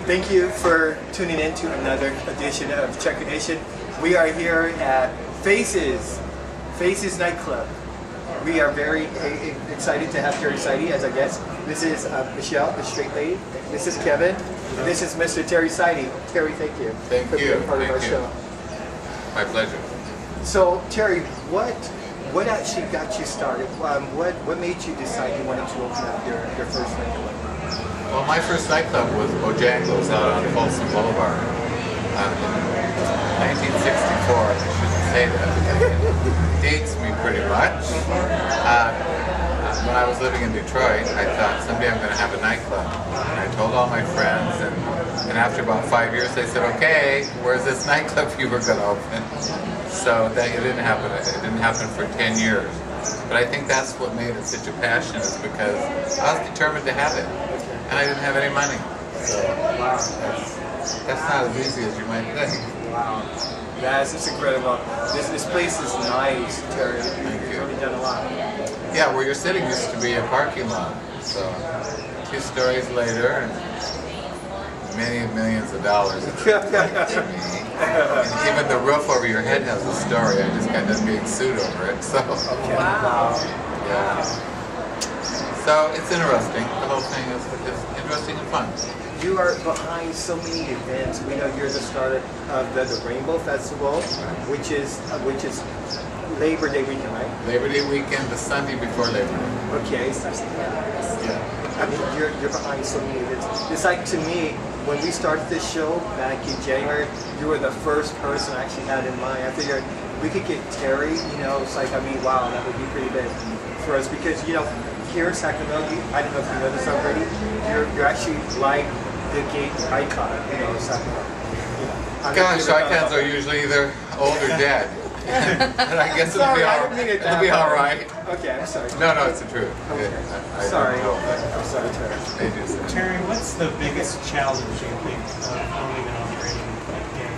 Thank you for tuning in to another edition of Checkered Nation. We are here at Faces nightclub. We are very excited to have Terry Sidie as our guest. This is Michelle, the straight lady. This is Kevin. And this is Mr. Terry Sidie. Terry, thank you. Thank you. For being part of our show. My pleasure. So, Terry, what actually got you started? What made you decide you wanted to open up your first nightclub? Well, my first nightclub was Bojangles out on Folsom Boulevard in 1964. I shouldn't say that because it dates me pretty much. When I was living in Detroit, I thought someday I'm going to have a nightclub. And I told all my friends, and after about 5 years, they said, "Okay, where's this nightclub you were going to open?" So that it didn't happen. It didn't happen for 10 years. But I think that's what made it such a passion, is because I was determined to have it, and I didn't have any money. So Wow. that's not as easy as you might think. Wow. That's just incredible. This place is nice, Terry. You've really done a lot. Yeah, where you're sitting used to be a parking lot. So 2 stories later, and many millions of dollars to me. And even the roof over your head has a story. I just got done being sued over it. So Wow. yeah. So it's interesting. The whole thing is interesting and fun. You are behind so many events. We know you're the starter of the Rainbow Festival, which is Labor Day weekend, right? Labor Day weekend, the Sunday before Labor Day. Okay. Yeah. I mean, you're behind so many events. It's like, to me, when we started this show back in January, you were the first person I actually had in mind. I figured we could get Terry. It's like, I mean, wow, that would be pretty big for us because here in Sacramento, I don't know if you know this already. You're actually like the gay icon, Sacramento. Gosh, icons are usually either old or dead. And I guess it'll be all right. Okay, I'm sorry. No, it's the truth. Okay. I Sorry. know. I'm sorry, Terry. They do say. Terry, what's the biggest challenge you think of owning and operating a game?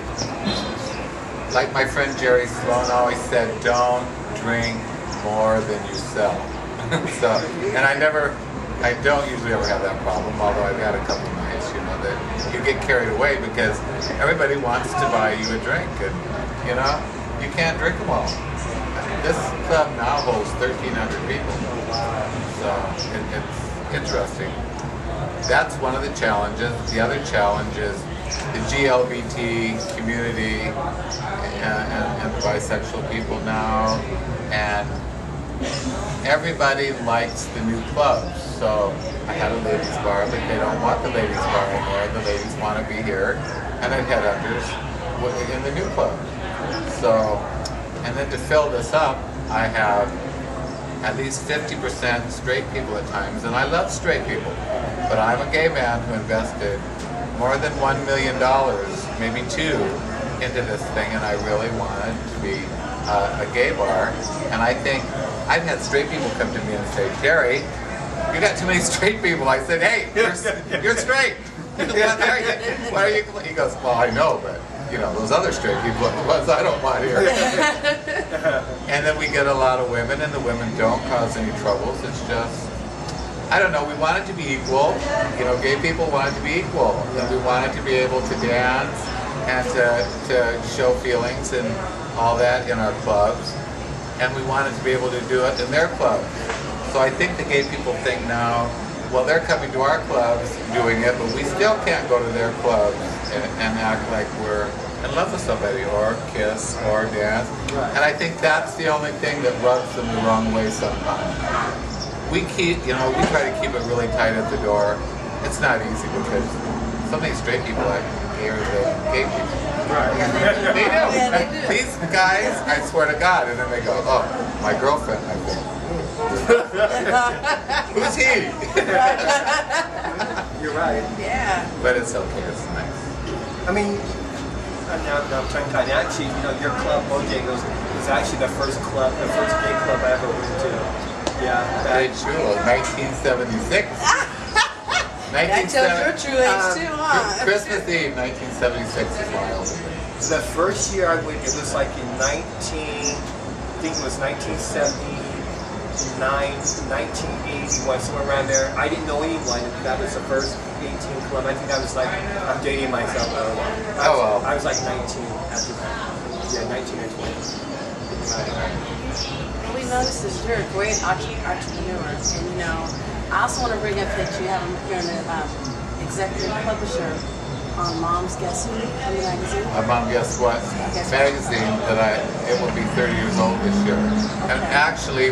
Like my friend Jerry Sloan always said, don't drink more than you sell. So, and I don't usually ever have that problem, although I've had a couple nights, that you get carried away because everybody wants to buy you a drink, and you can't drink them all. This club now holds 1,300 people, so it's interesting. That's one of the challenges. The other challenge is the GLBT community and the bisexual people now, and everybody likes the new clubs. So I had a ladies bar, but they don't want the ladies bar anymore. The ladies want to be here, and then headhunters in the new club. So, and then to fill this up, I have at least 50% straight people at times, and I love straight people, but I'm a gay man who invested more than $1 million, maybe 2, into this thing, and I really wanted to be a gay bar. And I think I've had straight people come to me and say, "Terry, you got too many straight people." I said, "Hey, you're straight. Why are you?" He goes, "Well, I know, but those other straight people are the ones I don't want here." And then we get a lot of women, and the women don't cause any troubles. It's just, I don't know, we want it to be equal. Gay people want it to be equal. And we want it to be able to dance and to show feelings and all that in our clubs. And we wanted to be able to do it in their clubs. So I think the gay people think now, well, they're coming to our clubs doing it, but we still can't go to their clubs and act like we're in love with somebody, or kiss, or dance. Right. And I think that's the only thing that rubs them the wrong way sometimes. We try to keep it really tight at the door. It's not easy because so many straight people act gayer than gay people. Right. They do. These guys, I swear to God, and then they go, "Oh, my girlfriend," I think. Who's he? You're right. Yeah. But it's okay, it's nice. I mean, now I'm trying to actually, your club, Bojangles, is actually the first gay club I ever went to. Yeah. Very true, 1976. That tells your true age too, huh? Christmas Eve, 1976 is when I opened it. The first year I went, it was like in 1970. 1981, somewhere around there. I didn't know anyone. That was the first 18 club. I think I was like, I'm dating myself. I was like 19 at the time. Yeah, 19 or 20. What we noticed is you're a great entrepreneur, and you know, I also want to bring up that you're an executive publisher on Mom's Guess Who magazine. Mom Guess What magazine that it will be 30 years old this year. Okay. And actually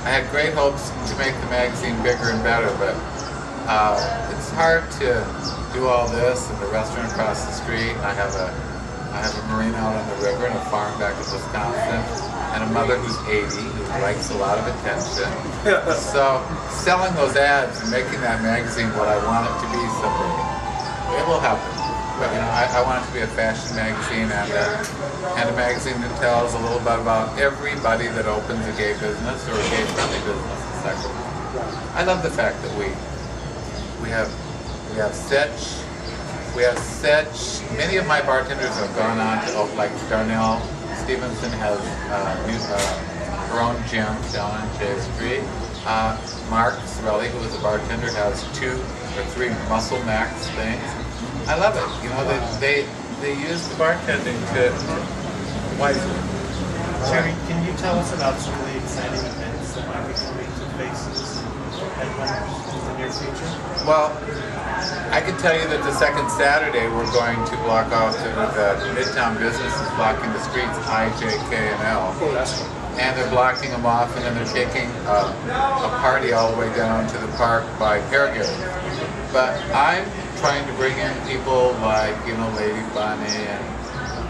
I had great hopes to make the magazine bigger and better, but it's hard to do all this and the restaurant across the street. I have a marina out on the river and a farm back in Wisconsin, and a mother who's 80 who likes a lot of attention. So selling those ads and making that magazine what I want it to be someday, it will happen. But you know, I want it to be a fashion magazine and a magazine that tells a little bit about everybody that opens a gay business or a gay-friendly business in Sacramento. I love the fact that we have such many of my bartenders have gone on to like Darnell Stevenson has her own gym down on J Street. Mark Sorelli, who is a bartender, has 2 or 3 Muscle Max things. I love it. You know, they use the bartending to wisely. Terry, can you tell us about some of the exciting events that might be coming to Faces and headliners in the near future? Well, I can tell you that the second Saturday we're going to block off the Midtown businesses blocking the streets I, J, K, and L. Oh, that's fun. And they're blocking them off, and then they're taking a party all the way down to the park by Paragon. But I'm trying to bring in people like, you know, Lady Bunny and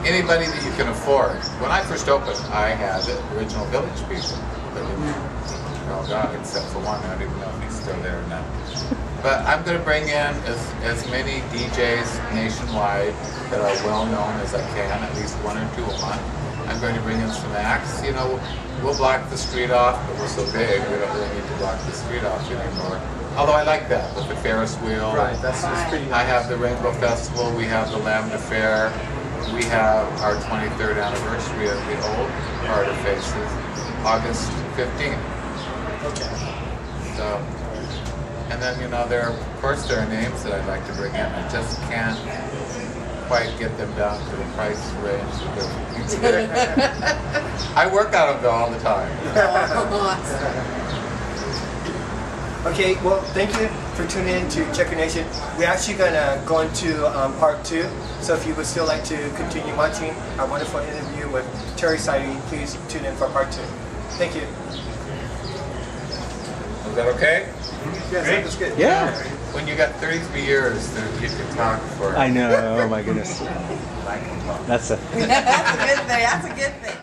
anybody that you can afford. When I first opened, I had the original Village people. But oh God, except for one, I don't even know if he's still there or not. But I'm going to bring in as many DJs nationwide that are well known as I can, at least 1 or 2 a month. I'm going to bring in some acts. You know, we'll block the street off, but we're so big, we don't really need to block the street off anymore. Although I like that with the Ferris wheel. Right, that's pretty nice. I have the Rainbow Festival, we have the Lambda Fair, we have our 23rd anniversary of the old part of Faces, August 15th. Okay. So, and then, you know, of course there are names that I'd like to bring in. I just can't quite get them down to the price range that I work on them though all the time. Okay, well, thank you for tuning in to Checker Nation. We're actually going to go into part 2. So if you would still like to continue watching our wonderful interview with Terry Sidie, please tune in for part 2. Thank you. Is that okay? Yes, that was good. Yeah. When you got 33 years, you can talk for... I know. Oh my goodness. That's a. That's a good thing. That's a good thing.